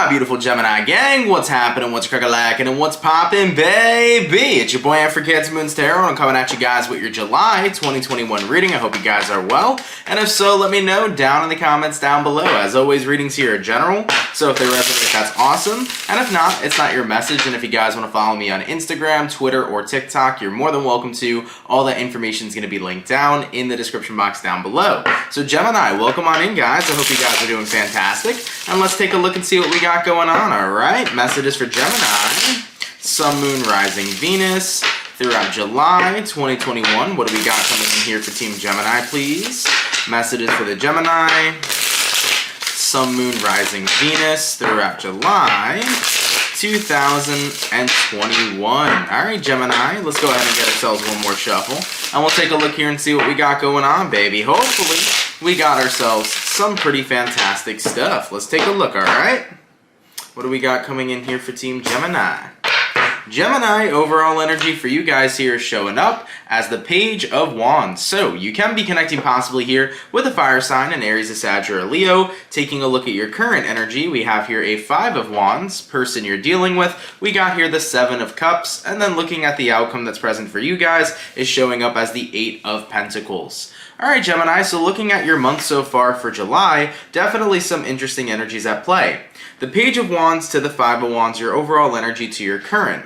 my beautiful Gemini gang, what's happening, what's crack-a-lackin', and what's poppin', baby? It's your boy for CancerMoonsTarot, and I'm coming at you guys with your July 2021 reading. I hope you guys are well, and if so, let me know down in the comments down below. As always, readings here are general, so if they resonate, that's awesome, and if not, it's not your message. And if you guys want to follow me on Instagram, Twitter, or TikTok, you're more than welcome to. All that information is going to be linked down in the description box down below. So Gemini, welcome on in, guys. I hope you guys are doing fantastic, and let's take a look and see what we got going on. All right, messages for Gemini, Sun, Moon, Rising, Venus throughout July 2021. What do we got coming in here for Team Gemini, please? Messages for the Gemini, Sun, Moon, Rising, Venus throughout July 2021. All right, Gemini, let's go ahead and get ourselves one more shuffle, and we'll take a look here and see what we got going on, baby. Hopefully, we got ourselves some pretty fantastic stuff. Let's take a look, all right? What do we got coming in here for Team Gemini? Gemini, overall energy for you guys here is showing up as the Page of Wands. So you can be connecting possibly here with a fire sign, an Aries, a Sag, or a Leo. Taking a look at your current energy, we have here a Five of Wands, person you're dealing with. We got here the Seven of Cups, and then looking at the outcome that's present for you guys is showing up as the Eight of Pentacles. Alright, Gemini, so looking at your month so far for July, definitely some interesting energies at play. The Page of Wands to the Five of Wands, your overall energy to your current.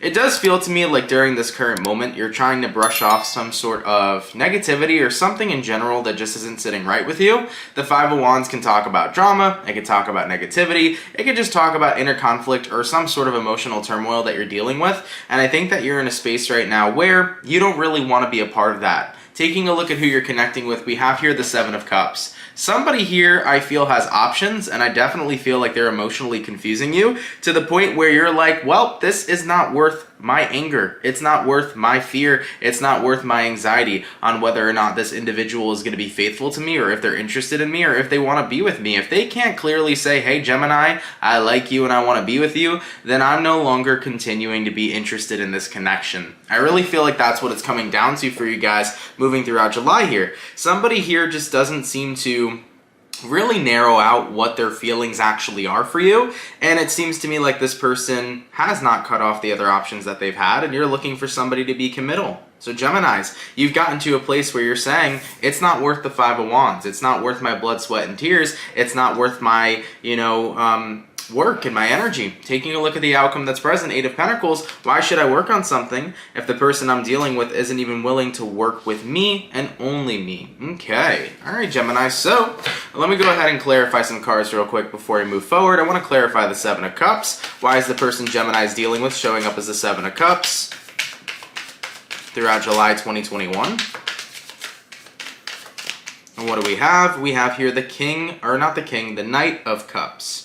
It does feel to me like during this current moment, you're trying to brush off some sort of negativity or something in general that just isn't sitting right with you. The Five of Wands can talk about drama, it can talk about negativity, it can just talk about inner conflict or some sort of emotional turmoil that you're dealing with. And I think that you're in a space right now where you don't really want to be a part of that. Taking a look at who you're connecting with, we have here the Seven of Cups. Somebody here I feel has options, and I definitely feel like they're emotionally confusing you to the point where you're like, well, this is not worth my anger. It's not worth my fear. It's not worth my anxiety on whether or not this individual is going to be faithful to me, or if they're interested in me, or if they want to be with me. If they can't clearly say, hey, Gemini, I like you and I want to be with you, then I'm no longer continuing to be interested in this connection. I really feel like that's what it's coming down to for you guys moving throughout July here. Somebody here just doesn't seem to really narrow out what their feelings actually are for you, and it seems to me like this person has not cut off the other options that they've had, and you're looking for somebody to be committal. So Geminis, you've gotten to a place where you're saying, it's not worth the Five of Wands, it's not worth my blood, sweat, and tears, it's not worth my, work and my energy. Taking a look at the outcome that's present, Eight of Pentacles, why should I work on something if the person I'm dealing with isn't even willing to work with me and only me? Okay, alright Gemini, so let me go ahead and clarify some cards real quick before we move forward. I want to clarify the Seven of Cups. Why is the person Gemini is dealing with showing up as the Seven of Cups throughout July 2021? And what do we have? We have here the the Knight of Cups.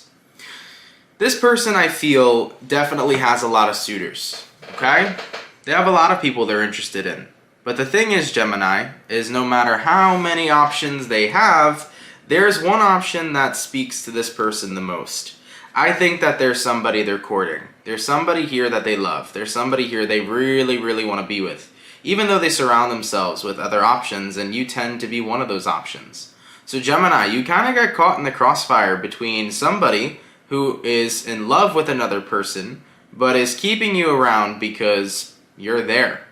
This person, I feel, definitely has a lot of suitors, okay? They have a lot of people they're interested in. But the thing is, Gemini, is no matter how many options they have, there's one option that speaks to this person the most. I think that there's somebody they're courting. There's somebody here that they love. There's somebody here they really, really want to be with. Even though they surround themselves with other options, and you tend to be one of those options. So Gemini, you kind of got caught in the crossfire between somebody who is in love with another person, but is keeping you around because you're there.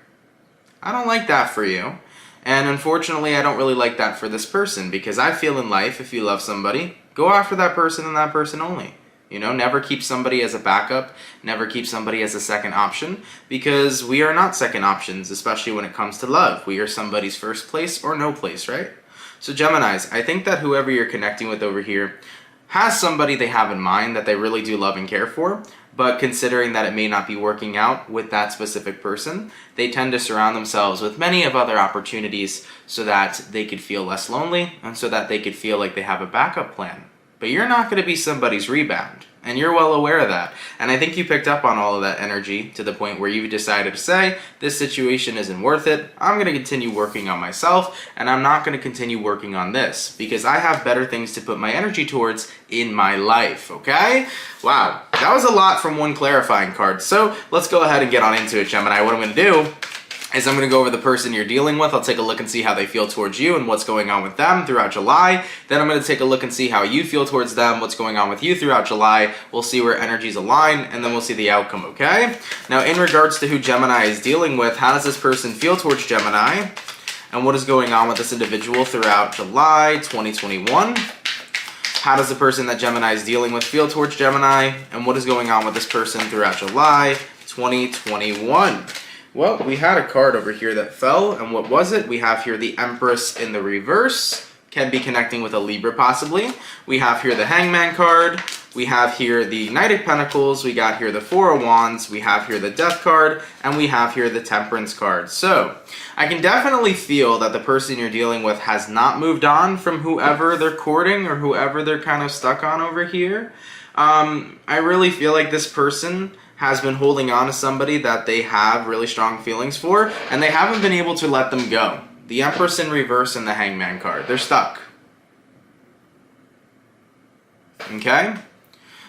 I don't like that for you. And unfortunately, I don't really like that for this person, because I feel in life, if you love somebody, go after that person and that person only. You know, never keep somebody as a backup, never keep somebody as a second option, because we are not second options, especially when it comes to love. We are somebody's first place or no place, right? So Geminis, I think that whoever you're connecting with over here has somebody they have in mind that they really do love and care for, but considering that it may not be working out with that specific person, they tend to surround themselves with many of other opportunities so that they could feel less lonely and so that they could feel like they have a backup plan. But you're not going to be somebody's rebound, and you're well aware of that. And I think you picked up on all of that energy to the point where you've decided to say, this situation isn't worth it, I'm going to continue working on myself, and I'm not going to continue working on this, because I have better things to put my energy towards in my life, okay? Wow, that was a lot from one clarifying card. So let's go ahead and get on into it, Gemini. What I'm going to do As I'm going to go over the person you're dealing with, I'll take a look and see how they feel towards you and what's going on with them throughout July. Then I'm going to take a look and see how you feel towards them, what's going on with you throughout July. We'll see where energies align, and then we'll see the outcome, okay? Now, in regards to who Gemini is dealing with, how does this person feel towards Gemini? And what is going on with this individual throughout July 2021? How does the person that Gemini is dealing with feel towards Gemini? And what is going on with this person throughout July 2021? Well, we had a card over here that fell, and what was it? We have here the Empress in the reverse, can be connecting with a Libra possibly. We have here the Hangman card. We have here the Knight of Pentacles. We got here the Four of Wands. We have here the Death card, and we have here the Temperance card. So, I can definitely feel that the person you're dealing with has not moved on from whoever they're courting or whoever they're kind of stuck on over here. I really feel like this person has been holding on to somebody that they have really strong feelings for, and they haven't been able to let them go. The Empress in reverse and the Hangman card. They're stuck. Okay?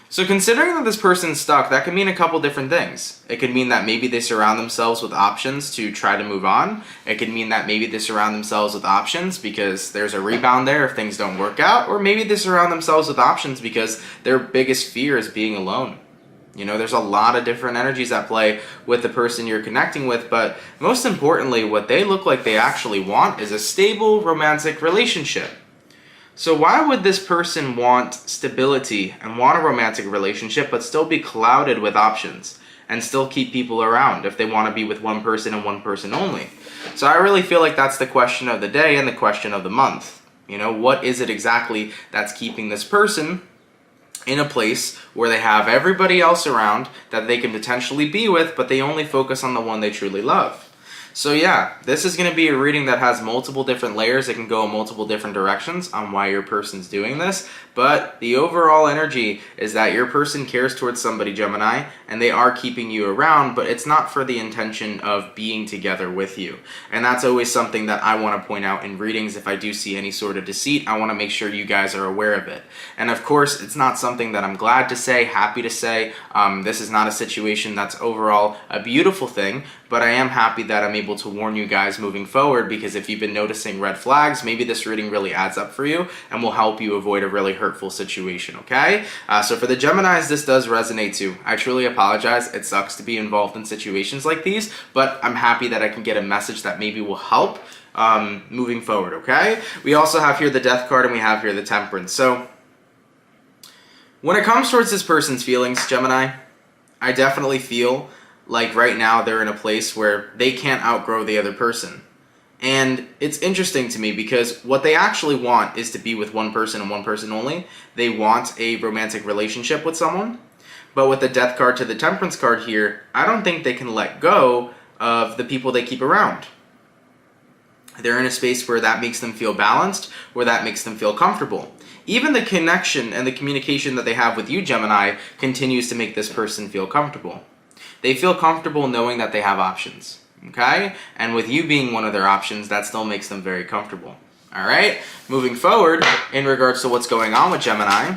So considering that this person's stuck, that could mean a couple different things. It could mean that maybe they surround themselves with options to try to move on. It could mean that maybe they surround themselves with options because there's a rebound there if things don't work out, or maybe they surround themselves with options because their biggest fear is being alone. You know, there's a lot of different energies at play with the person you're connecting with, but most importantly, what they look like they actually want is a stable romantic relationship. So why would this person want stability and want a romantic relationship but still be clouded with options and still keep people around if they want to be with one person and one person only? So I really feel like that's the question of the day and the question of the month. You know, what is it exactly that's keeping this person in a place where they have everybody else around that they can potentially be with, but they only focus on the one they truly love? So yeah, this is going to be a reading that has multiple different layers. It can go in multiple different directions on why your person's doing this, but the overall energy is that your person cares towards somebody, Gemini, and they are keeping you around, but it's not for the intention of being together with you. And that's always something that I want to point out in readings. If I do see any sort of deceit, I want to make sure you guys are aware of it. And of course, it's not something that I'm glad to say, happy to say. This is not a situation that's overall a beautiful thing, but I am happy that I'm able to warn you guys moving forward, because if you've been noticing red flags, maybe this reading really adds up for you and will help you avoid a really hurtful situation, okay? So for the Geminis, this does resonate too. I truly apologize. It sucks to be involved in situations like these, but I'm happy that I can get a message that maybe will help moving forward, okay? We also have here the Death card and we have here the Temperance. So when it comes towards this person's feelings, Gemini, I definitely feel like right now they're in a place where they can't outgrow the other person. And it's interesting to me because what they actually want is to be with one person and one person only. They want a romantic relationship with someone. But with the Death card to the Temperance card here, I don't think they can let go of the people they keep around. They're in a space where that makes them feel balanced, where that makes them feel comfortable. Even the connection and the communication that they have with you, Gemini, continues to make this person feel comfortable. They feel comfortable knowing that they have options, okay? And with you being one of their options, that still makes them very comfortable, all right? Moving forward, in regards to what's going on with Gemini,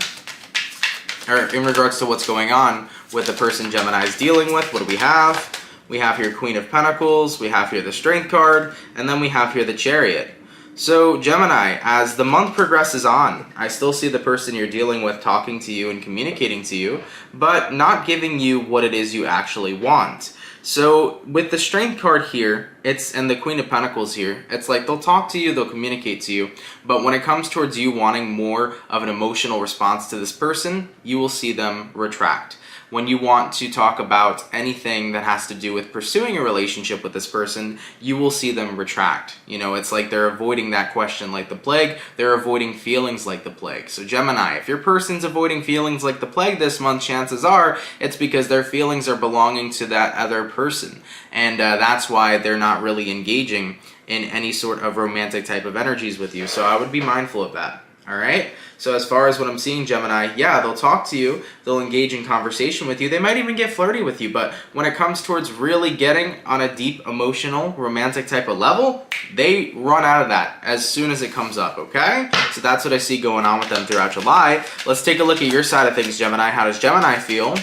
or in regards to what's going on with the person Gemini is dealing with, what do we have? We have here Queen of Pentacles, we have here the Strength card, and then we have here the Chariot. So Gemini, as the month progresses on, I still see the person you're dealing with talking to you and communicating to you, but not giving you what it is you actually want. So with the Strength card here, and the Queen of Pentacles here, it's like they'll talk to you, they'll communicate to you, but when it comes towards you wanting more of an emotional response to this person, you will see them retract. When you want to talk about anything that has to do with pursuing a relationship with this person, you will see them retract. You know, it's like they're avoiding that question like the plague. They're avoiding feelings like the plague. So Gemini, if your person's avoiding feelings like the plague this month, chances are it's because their feelings are belonging to that other person. And that's why they're not really engaging in any sort of romantic type of energies with you. So I would be mindful of that. All right? So as far as what I'm seeing, Gemini, yeah, they'll talk to you, they'll engage in conversation with you, they might even get flirty with you, but when it comes towards really getting on a deep, emotional, romantic type of level, they run out of that as soon as it comes up, okay? So that's what I see going on with them throughout July. Let's take a look at your side of things, Gemini. How does Gemini feel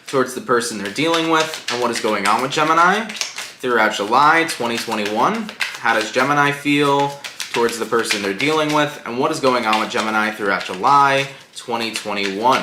towards the person they're dealing with, and what is going on with Gemini throughout July 2021. How does Gemini feel towards the person they're dealing with? And what is going on with Gemini throughout July 2021?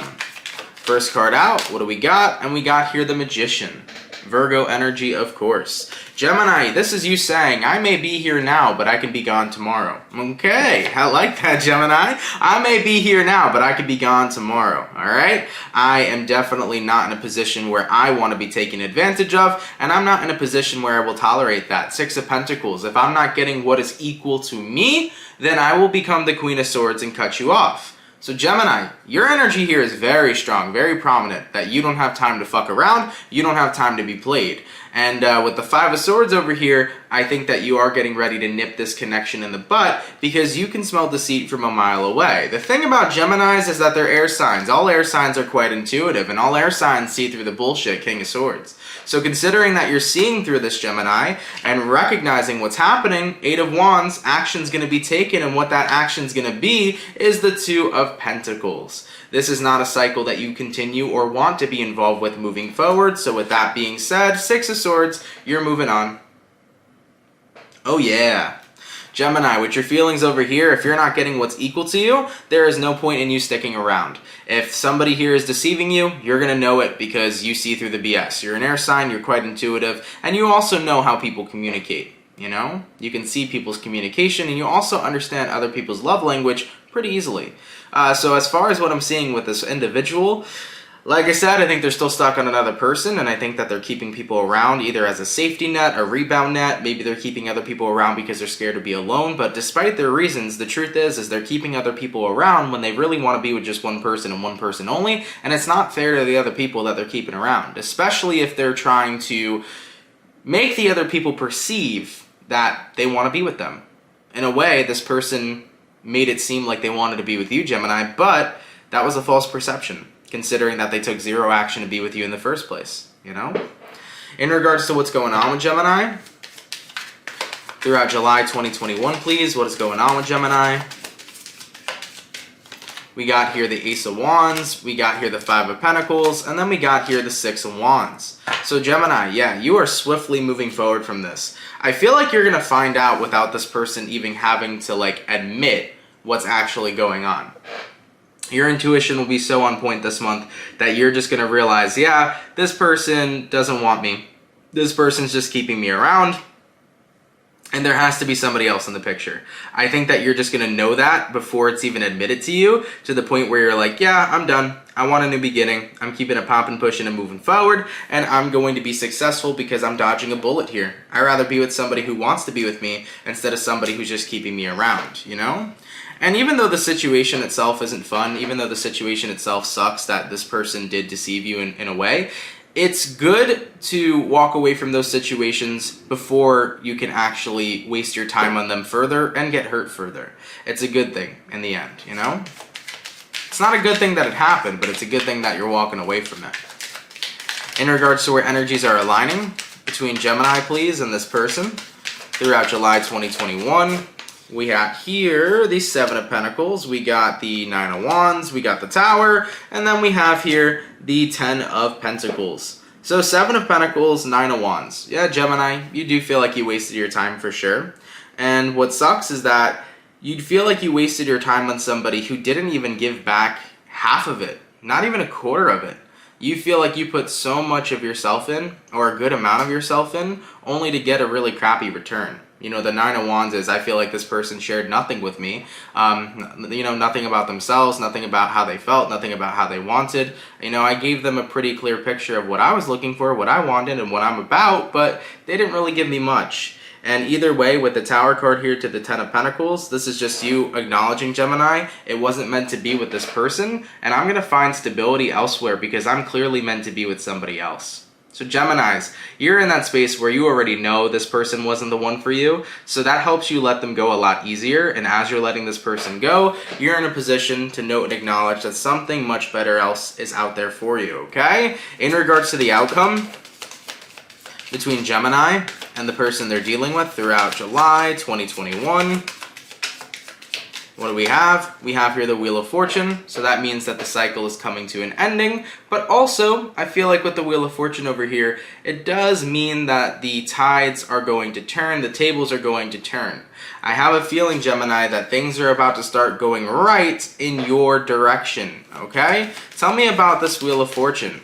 First card out, what do we got? And we got here the Magician. Virgo energy, of course. Gemini, this is you saying, I may be here now, but I can be gone tomorrow. Okay, I like that, Gemini. I may be here now, but I could be gone tomorrow, all right? I am definitely not in a position where I want to be taken advantage of, and I'm not in a position where I will tolerate that. Six of Pentacles, if I'm not getting what is equal to me, then I will become the Queen of Swords and cut you off. So Gemini, your energy here is very strong, very prominent, that you don't have time to fuck around, you don't have time to be played. And with the Five of Swords over here, I think that you are getting ready to nip this connection in the butt because you can smell deceit from a mile away. The thing about Geminis is that they're air signs. All air signs are quite intuitive, and all air signs see through the bullshit, King of Swords. So considering that you're seeing through this, Gemini, and recognizing what's happening, Eight of Wands, action's going to be taken, and what that action's going to be is the Two of Pentacles. This is not a cycle that you continue or want to be involved with moving forward. So with that being said, Six of Swords, you're moving on. Oh yeah. Gemini, with your feelings over here, if you're not getting what's equal to you, there is no point in you sticking around. If somebody here is deceiving you, you're going to know it because you see through the BS. You're an air sign, you're quite intuitive, and you also know how people communicate, you know? You can see people's communication, and you also understand other people's love language pretty easily. So as far as what I'm seeing with this individual, like I said, I think they're still stuck on another person, and I think that they're keeping people around either as a safety net, a rebound net. Maybe they're keeping other people around because they're scared to be alone, but despite their reasons, the truth is they're keeping other people around when they really want to be with just one person and one person only, and it's not fair to the other people that they're keeping around, especially if they're trying to make the other people perceive that they want to be with them. In a way, this person made it seem like they wanted to be with you, Gemini, but that was a false perception, considering that they took zero action to be with you in the first place, you know? In regards to what's going on with Gemini, throughout July 2021, please, what is going on with Gemini? We got here the Ace of Wands, we got here the Five of Pentacles, and then we got here the Six of Wands. So Gemini, yeah, you are swiftly moving forward from this. I feel like you're going to find out without this person even having to, like, admit what's actually going on. Your intuition will be so on point this month that you're just going to realize, yeah, this person doesn't want me. This person's just keeping me around. And there has to be somebody else in the picture. I think that you're just going to know that before it's even admitted to you, to the point where you're like, yeah, I'm done. I want a new beginning. I'm keeping it popping, pushing, and moving forward. And I'm going to be successful because I'm dodging a bullet here. I'd rather be with somebody who wants to be with me instead of somebody who's just keeping me around, you know? And even though the situation itself isn't fun, even though the situation itself sucks that this person did deceive you in a way, it's good to walk away from those situations before you can actually waste your time on them further and get hurt further. It's a good thing in the end, you know? It's not a good thing that it happened, but it's a good thing that you're walking away from it. In regards to where energies are aligning between Gemini, please, and this person throughout July 2021, we got here the Seven of Pentacles, we got the Nine of Wands, we got the Tower, and then we have here the Ten of Pentacles. So Seven of Pentacles, Nine of Wands. Yeah, Gemini, you do feel like you wasted your time for sure. And what sucks is that you'd feel like you wasted your time on somebody who didn't even give back half of it, not even a quarter of it. You feel like you put so much of yourself in, or a good amount of yourself in, only to get a really crappy return. You know, the Nine of Wands is, I feel like this person shared nothing with me. You know, nothing about themselves, nothing about how they felt, nothing about how they wanted. You know, I gave them a pretty clear picture of what I was looking for, what I wanted, and what I'm about, but they didn't really give me much. And either way, with the Tower card here to the Ten of Pentacles, this is just you acknowledging, Gemini, it wasn't meant to be with this person, and I'm going to find stability elsewhere because I'm clearly meant to be with somebody else. So Geminis, you're in that space where you already know this person wasn't the one for you, so that helps you let them go a lot easier, and as you're letting this person go, you're in a position to note and acknowledge that something much better else is out there for you, okay? In regards to the outcome between Gemini and the person they're dealing with throughout July 2021, What do we have? We have here the Wheel of Fortune, so that means that the cycle is coming to an ending, but also, I feel like with the Wheel of Fortune over here, it does mean that the tides are going to turn, the tables are going to turn. I have a feeling, Gemini, that things are about to start going right in your direction, okay? Tell me about this Wheel of Fortune.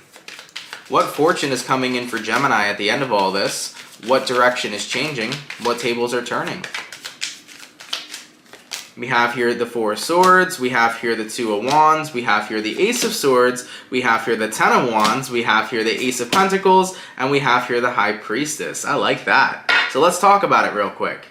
What fortune is coming in for Gemini at the end of all this? What direction is changing? What tables are turning? We have here the Four of Swords, we have here the Two of Wands, we have here the Ace of Swords, we have here the Ten of Wands, we have here the Ace of Pentacles, and we have here the High Priestess. I like that. So let's talk about it real quick.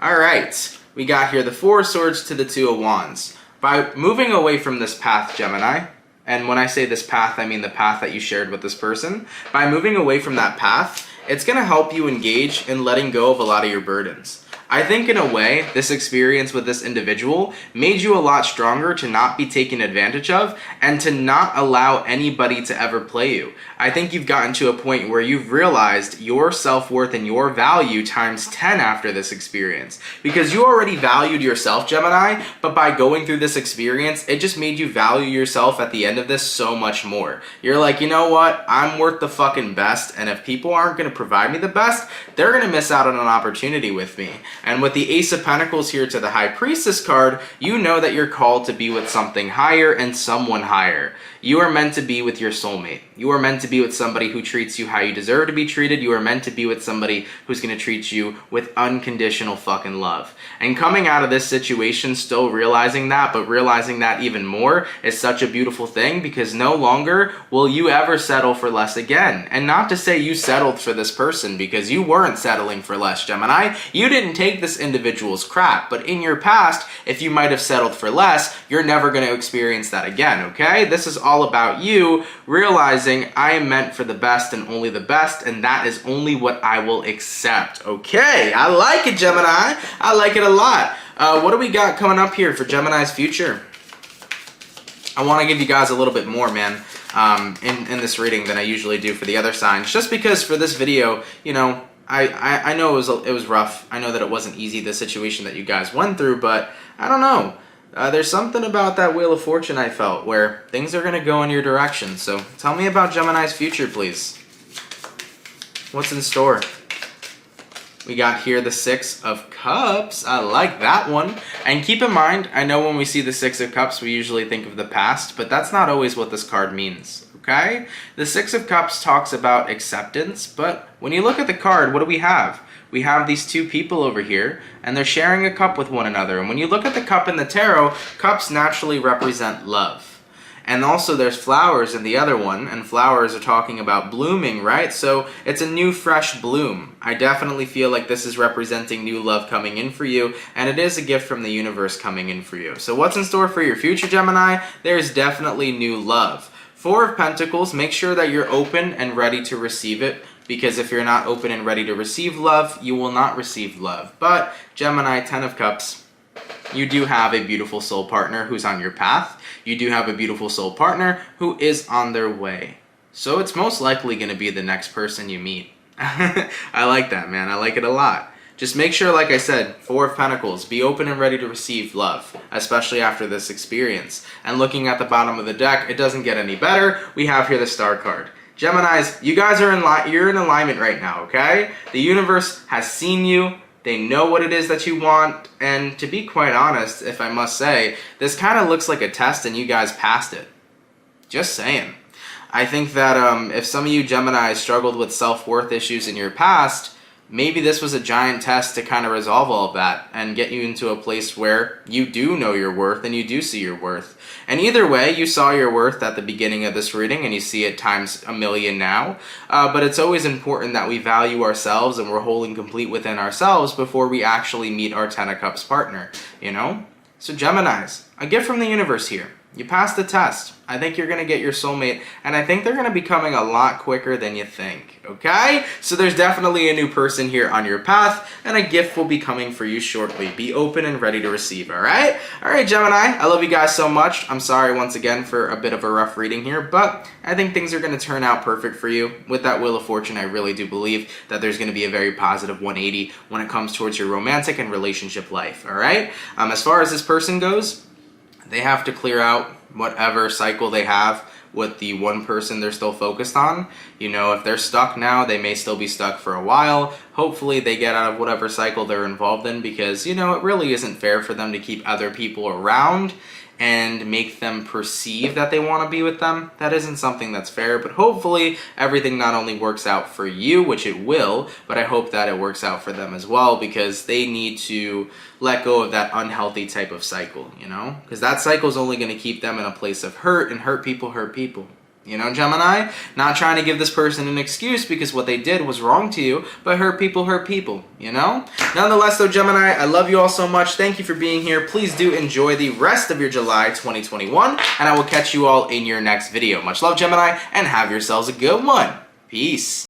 Alright, we got here the Four of Swords to the Two of Wands. By moving away from this path, Gemini, and when I say this path, I mean the path that you shared with this person, by moving away from that path, it's going to help you engage in letting go of a lot of your burdens. I think in a way, this experience with this individual made you a lot stronger to not be taken advantage of and to not allow anybody to ever play you. I think you've gotten to a point where you've realized your self-worth and your value times 10 after this experience. Because you already valued yourself, Gemini, but by going through this experience, it just made you value yourself at the end of this so much more. You're like, you know what? I'm worth the fucking best, and if people aren't going to provide me the best, they're going to miss out on an opportunity with me. And with the Ace of Pentacles here to the High Priestess card, you know that you're called to be with something higher and someone higher. You are meant to be with your soulmate. You are meant to be with somebody who treats you how you deserve to be treated. You are meant to be with somebody who's going to treat you with unconditional fucking love. And coming out of this situation still realizing that, but realizing that even more is such a beautiful thing, because no longer will you ever settle for less again. And not to say you settled for this person, because you weren't settling for less, Gemini. You didn't take this individual's crap, but in your past, if you might have settled for less, you're never going to experience that again, okay? This is all about you realizing I am meant for the best and only the best, and that is only what I will accept. Okay, I like it, Gemini. I like it a lot. What do we got coming up here for Gemini's future? I want to give you guys a little bit more, man, in this reading than I usually do for the other signs, just because for this video, you know, I know it was rough. I know that it wasn't easy, the situation that you guys went through, but I don't know. There's something about that Wheel of Fortune I felt where things are going to go in your direction. So tell me about Gemini's future, please. What's in store? We got here the Six of Cups. I like that one. And keep in mind, I know when we see the Six of Cups, we usually think of the past, but that's not always what this card means. Okay? The Six of Cups talks about acceptance, but when you look at the card, what do we have? We have these two people over here, and they're sharing a cup with one another. And when you look at the cup in the tarot, cups naturally represent love. And also there's flowers in the other one, and flowers are talking about blooming, right? So it's a new, fresh bloom. I definitely feel like this is representing new love coming in for you, and it is a gift from the universe coming in for you. So what's in store for your future, Gemini? There's definitely new love. Four of Pentacles, make sure that you're open and ready to receive it, because if you're not open and ready to receive love, you will not receive love. But Gemini, 10 of Cups, you do have a beautiful soul partner who's on your path. You do have a beautiful soul partner who is on their way. So it's most likely going to be the next person you meet. I like that, man. I like it a lot. Just make sure, like I said, Four of Pentacles, be open and ready to receive love, especially after this experience. And looking at the bottom of the deck, it doesn't get any better. We have here the Star card. Geminis, you guys are you're in alignment right now, okay? The universe has seen you. They know what it is that you want. And to be quite honest, if I must say, this kind of looks like a test and you guys passed it. Just saying. I think that if some of you Geminis struggled with self-worth issues in your past, maybe this was a giant test to kind of resolve all of that and get you into a place where you do know your worth and you do see your worth. And either way, you saw your worth at the beginning of this reading and you see it times a million now. But it's always important that we value ourselves and we're whole and complete within ourselves before we actually meet our 10 of Cups partner, you know? So Geminis, a gift from the universe here. You passed the test. I think you're going to get your soulmate, and I think they're going to be coming a lot quicker than you think, okay? So there's definitely a new person here on your path, and a gift will be coming for you shortly. Be open and ready to receive, all right? All right, Gemini, I love you guys so much. I'm sorry once again for a bit of a rough reading here, but I think things are going to turn out perfect for you. With that Wheel of Fortune, I really do believe that there's going to be a very positive 180 when it comes towards your romantic and relationship life, all right? As far as this person goes, they have to clear out whatever cycle they have with the one person they're still focused on. You know, if they're stuck now, they may still be stuck for a while. Hopefully they get out of whatever cycle they're involved in, because, you know, it really isn't fair for them to keep other people around and make them perceive that they want to be with them. That isn't something that's fair, but hopefully everything not only works out for you, which it will, but I hope that it works out for them as well, because they need to let go of that unhealthy type of cycle, you know? Because that cycle is only going to keep them in a place of hurt, and hurt people hurt people. You know, Gemini? Not trying to give this person an excuse, because what they did was wrong to you, but hurt people, you know? Nonetheless, though, Gemini, I love you all so much. Thank you for being here. Please do enjoy the rest of your July 2021, and I will catch you all in your next video. Much love, Gemini, and have yourselves a good one. Peace.